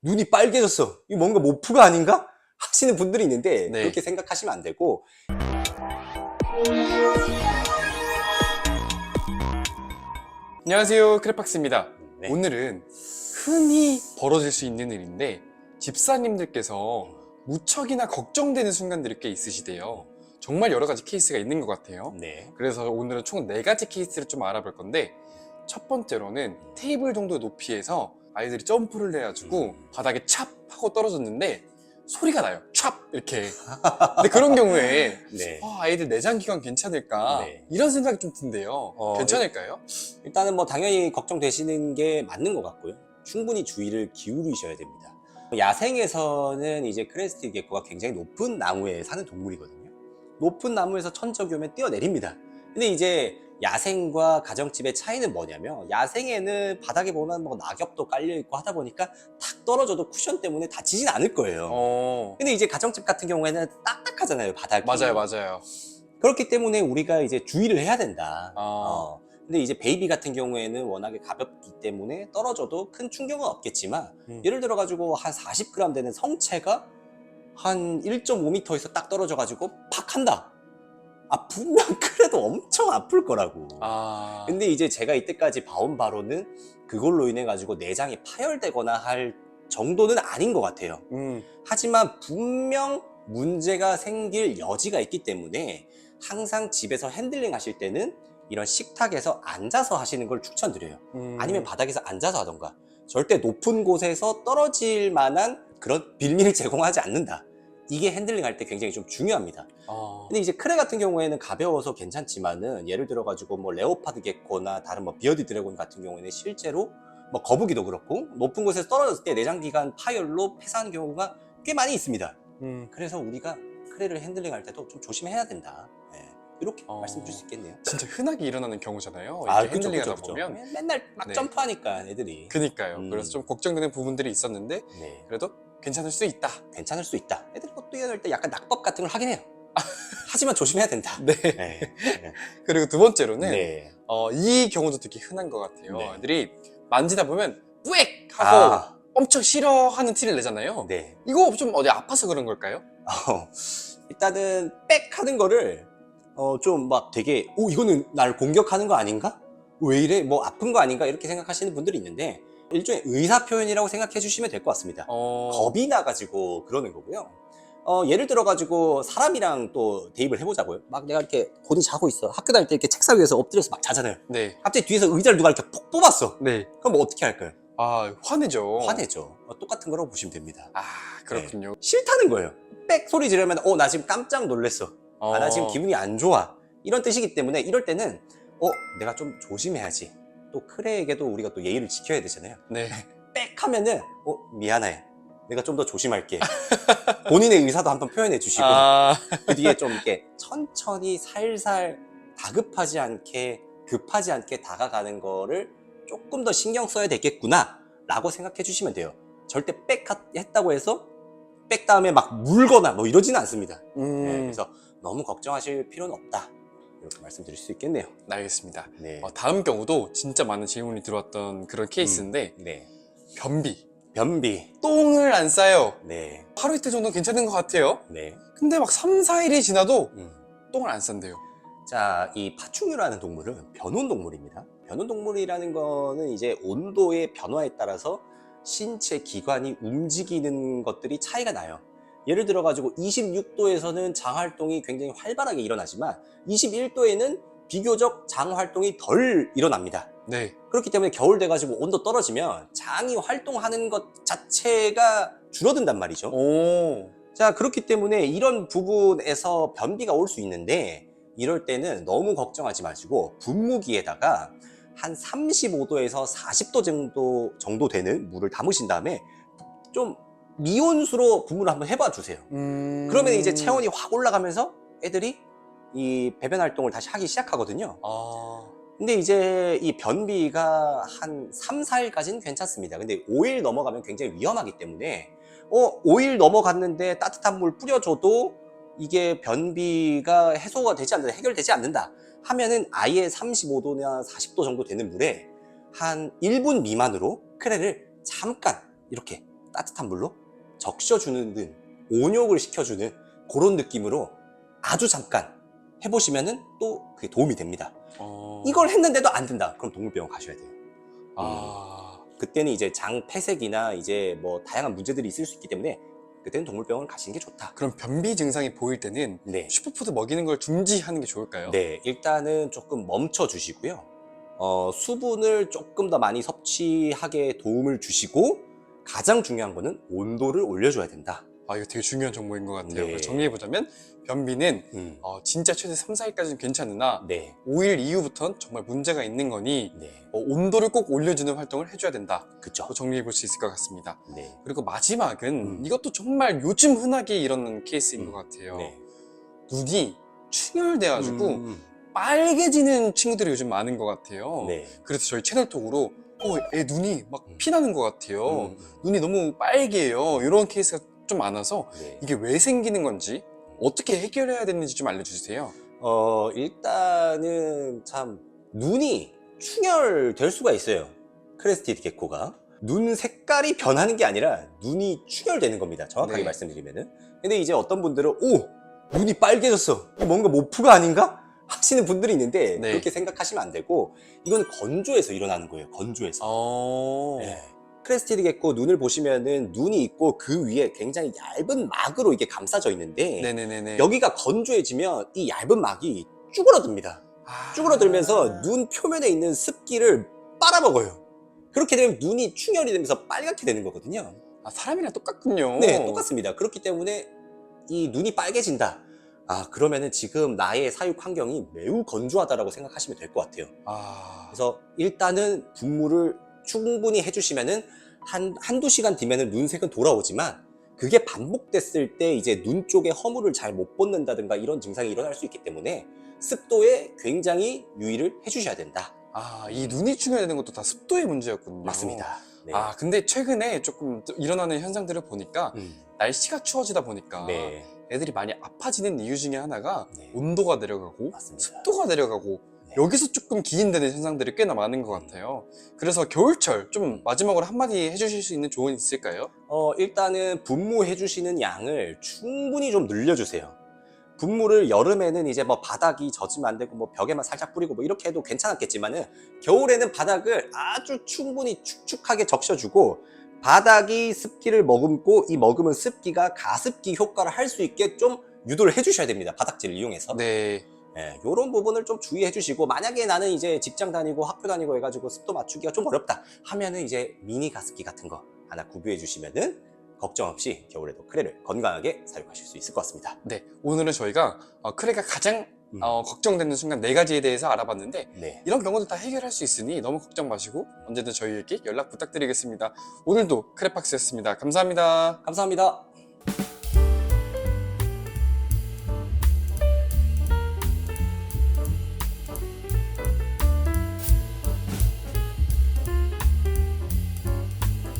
눈이 빨개졌어. 이거 뭔가 모프가 아닌가? 하시는 분들이 있는데 네. 그렇게 생각하시면 안 되고, 안녕하세요, 크레팍스입니다. 네. 오늘은 흔히 벌어질 수 있는 일인데 집사님들께서 무척이나 걱정되는 순간들이 꽤 있으시대요. 정말 여러 가지 케이스가 있는 것 같아요. 네. 그래서 오늘은 총 4가지 케이스를 좀 알아볼 건데, 첫 번째로는 테이블 정도 높이에서 아이들이 점프를 해가지고 바닥에 찹 하고 떨어졌는데 소리가 나요. 찹 이렇게. 근데 그런 경우에 네. 아이들 내장기관 괜찮을까? 네. 이런 생각이 좀 든대요. 괜찮을까요? 일단은 뭐 당연히 걱정되시는 게 맞는 것 같고요. 충분히 주의를 기울이셔야 됩니다. 야생에서는 이제 크레스트 게코가 굉장히 높은 나무에 사는 동물이거든요. 높은 나무에서 천적이 오면 뛰어내립니다. 근데 이제 야생과 가정집의 차이는 뭐냐면, 야생에는 바닥에 보면 뭐 낙엽도 깔려있고 하다 보니까 탁 떨어져도 쿠션 때문에 다치진 않을 거예요. 근데 이제 가정집 같은 경우에는 딱딱하잖아요, 바닥이. 맞아요. 그렇기 때문에 우리가 이제 주의를 해야 된다. 아. 근데 이제 베이비 같은 경우에는 워낙에 가볍기 때문에 떨어져도 큰 충격은 없겠지만, 예를 들어 가지고 한 40g 되는 성체가 한 1.5m에서 딱 떨어져 가지고 팍 한다. 분명 그래도 엄청 아플 거라고. 근데 이제 제가 이때까지 봐온 바로는 그걸로 인해 가지고 내장이 파열되거나 할 정도는 아닌 것 같아요. 하지만 분명 문제가 생길 여지가 있기 때문에 항상 집에서 핸들링 하실 때는 이런 식탁에서 앉아서 하시는 걸 추천드려요. 아니면 바닥에서 앉아서 하던가. 절대 높은 곳에서 떨어질 만한 그런 빌미를 제공하지 않는다. 이게 핸들링 할 때 굉장히 좀 중요합니다. 근데 이제 크레 같은 경우에는 가벼워서 괜찮지만은, 예를 들어 가지고 뭐 레오파드 게코나 다른 뭐 비어드 드래곤 같은 경우에는 실제로 뭐 거북이도 그렇고 높은 곳에서 떨어졌을 때 내장기관 파열로 폐사하는 경우가 꽤 많이 있습니다. 그래서 우리가 크레를 핸들링 할 때도 좀 조심해야 된다. 이렇게 말씀드릴 수 있겠네요. 진짜 흔하게 일어나는 경우잖아요. 이렇게 그쵸, 핸들링 하다 그쵸. 보면. 맨날 막 네. 점프하니까 애들이. 그니까요. 그래서 좀 걱정되는 부분들이 있었는데 네. 그래도 괜찮을 수 있다. 괜찮을 수 있다. 애들이 뭐 뛰어놀 때 약간 낙법 같은 걸 하긴 해요. 하지만 조심해야 된다. 네. 네. 그리고 두 번째로는 네. 이 경우도 되게 흔한 것 같아요. 네. 애들이 만지다 보면 뿌액 하고 엄청 싫어하는 티를 내잖아요. 네. 이거 좀 어디 아파서 그런 걸까요? 일단은 빽 하는 거를 좀 막 되게 이거는 날 공격하는 거 아닌가? 왜 이래? 뭐 아픈 거 아닌가? 이렇게 생각하시는 분들이 있는데, 일종의 의사 표현이라고 생각해 주시면 될 것 같습니다. 겁이 나가지고 그러는 거고요. 예를 들어 가지고 사람이랑 또 대입을 해보자고요. 막 내가 이렇게 곤히 자고 있어. 학교 다닐 때 이렇게 책상 위에서 엎드려서 막 자잖아요. 네. 갑자기 뒤에서 의자를 누가 이렇게 폭 뽑았어. 네. 그럼 뭐 어떻게 할까요? 화내죠. 화내죠. 똑같은 거라고 보시면 됩니다. 그렇군요. 네. 싫다는 거예요. 빽 소리 지르면 나 지금 깜짝 놀랐어. 나 지금 기분이 안 좋아. 이런 뜻이기 때문에 이럴 때는 내가 좀 조심해야지. 또 크레에게도 우리가 또 예의를 지켜야 되잖아요. 네. 빽 하면은 미안해. 내가 좀 더 조심할게. 본인의 의사도 한번 표현해 주시고, 그 뒤에 좀 이렇게 천천히 살살 다급하지 않게, 급하지 않게 다가가는 거를 조금 더 신경 써야 되겠구나 라고 생각해 주시면 돼요. 절대 빽 했다고 해서 빽 다음에 막 물거나 뭐 이러지는 않습니다. 네, 그래서 너무 걱정하실 필요는 없다, 이렇게 말씀드릴 수 있겠네요. 알겠습니다. 네. 다음 경우도 진짜 많은 질문이 들어왔던 그런 케이스인데, 네. 변비. 똥을 안 싸요. 네. 하루 이틀 정도 괜찮은 것 같아요. 네. 근데 막 3, 4일이 지나도 똥을 안 싼대요. 자, 이 파충류라는 동물은 변온동물입니다. 변온동물이라는 거는 이제 온도의 변화에 따라서 신체 기관이 움직이는 것들이 차이가 나요. 예를 들어 가지고 26도에서는 장 활동이 굉장히 활발하게 일어나지만 21도에는 비교적 장 활동이 덜 일어납니다. 네. 그렇기 때문에 겨울 돼가지고 온도 떨어지면 장이 활동하는 것 자체가 줄어든단 말이죠. 자, 그렇기 때문에 이런 부분에서 변비가 올 수 있는데, 이럴 때는 너무 걱정하지 마시고 분무기에다가 한 35도에서 40도 정도 되는 물을 담으신 다음에 좀 미온수로 분무를 한번 해봐 주세요. 그러면 이제 체온이 확 올라가면서 애들이 이 배변 활동을 다시 하기 시작하거든요. 근데 이제 이 변비가 한 3, 4일까지는 괜찮습니다. 근데 5일 넘어가면 굉장히 위험하기 때문에 5일 넘어갔는데 따뜻한 물 뿌려줘도 이게 변비가 해소가 되지 않는다, 해결되지 않는다 하면은 아예 35도나 40도 정도 되는 물에 한 1분 미만으로 크레를 잠깐 이렇게 따뜻한 물로 적셔주는 온욕을 시켜주는 그런 느낌으로 아주 잠깐 해보시면은 또 그게 도움이 됩니다. 이걸 했는데도 안 된다. 그럼 동물병원 가셔야 돼요. 그때는 이제 장 폐색이나 이제 뭐 다양한 문제들이 있을 수 있기 때문에 그때는 동물병원을 가시는 게 좋다. 그럼 변비 증상이 보일 때는 네. 슈퍼푸드 먹이는 걸 중지하는 게 좋을까요? 네, 일단은 조금 멈춰 주시고요. 수분을 조금 더 많이 섭취하게 도움을 주시고 가장 중요한 거는 온도를 올려줘야 된다. 이거 되게 중요한 정보인 것 같아요. 네. 그래서 정리해보자면 변비는 진짜 최대 3, 4일까지는 괜찮으나 네, 5일 이후부터는 정말 문제가 있는 거니 네, 온도를 꼭 올려주는 활동을 해줘야 된다. 그쵸. 정리해볼 수 있을 것 같습니다. 네, 그리고 마지막은 이것도 정말 요즘 흔하게 일어나는 케이스인 것 같아요. 네. 눈이 충혈돼가지고 빨개지는 친구들이 요즘 많은 것 같아요. 네. 그래서 저희 채널톡으로 애 눈이 막 피나는 것 같아요. 음. 눈이 너무 빨개요. 이런 케이스가 좀 많아서 네. 이게 왜 생기는 건지 어떻게 해결해야 되는지 좀 알려주세요. 일단은 참 눈이 충혈될 수가 있어요. 크레스티드 게코가 눈 색깔이 변하는 게 아니라 눈이 충혈되는 겁니다. 정확하게 네. 말씀드리면은. 근데 이제 어떤 분들은 눈이 빨개졌어. 이거 뭔가 모프가 아닌가? 하시는 분들이 있는데 네. 그렇게 생각하시면 안 되고 이건 건조해서 일어나는 거예요. 건조해서. 네. 크레스티드 게코 눈을 보시면은 눈이 있고 그 위에 굉장히 얇은 막으로 이게 감싸져 있는데 네네네네. 여기가 건조해지면 이 얇은 막이 쭈그러듭니다. 쭈그러들면서 눈 표면에 있는 습기를 빨아먹어요. 그렇게 되면 눈이 충혈이 되면서 빨갛게 되는 거거든요. 사람이랑 똑같군요. 네, 똑같습니다. 그렇기 때문에 이 눈이 빨개진다. 그러면은 지금 나의 사육 환경이 매우 건조하다라고 생각하시면 될 것 같아요. 그래서 일단은 분무를 충분히 해주시면은 한두 시간 뒤면은 눈색은 돌아오지만 그게 반복됐을 때 이제 눈 쪽에 허물을 잘 못 벗는다든가 이런 증상이 일어날 수 있기 때문에 습도에 굉장히 유의를 해주셔야 된다. 이 눈이 충혈되는 것도 다 습도의 문제였군요. 맞습니다. 네. 근데 최근에 조금 일어나는 현상들을 보니까 날씨가 추워지다 보니까 네. 애들이 많이 아파지는 이유 중에 하나가 네. 온도가 내려가고 맞습니다. 습도가 내려가고 네. 여기서 조금 기인되는 현상들이 꽤나 많은 것 같아요. 그래서 겨울철 좀 마지막으로 한마디 해주실 수 있는 조언이 있을까요? 일단은 분무해 주시는 양을 충분히 좀 늘려주세요. 분무를 여름에는 이제 뭐 바닥이 젖으면 안 되고 뭐 벽에만 살짝 뿌리고 뭐 이렇게 해도 괜찮았겠지만은 겨울에는 바닥을 아주 충분히 축축하게 적셔주고 바닥이 습기를 머금고 이 머금은 습기가 가습기 효과를 할 수 있게 좀 유도를 해주셔야 됩니다. 바닥재를 이용해서. 네. 이런 부분을 좀 주의해 주시고 만약에 나는 이제 직장 다니고 학교 다니고 해가지고 습도 맞추기가 좀 어렵다 하면은 이제 미니 가습기 같은 거 하나 구비해 주시면은 걱정 없이 겨울에도 크레를 건강하게 사용하실 수 있을 것 같습니다. 네. 오늘은 저희가 크레가 가장 걱정되는 순간 4가지에 대해서 알아봤는데 네. 이런 경우도 다 해결할 수 있으니 너무 걱정 마시고 언제든 저희에게 연락 부탁드리겠습니다. 오늘도 크레박스였습니다. 감사합니다. 감사합니다.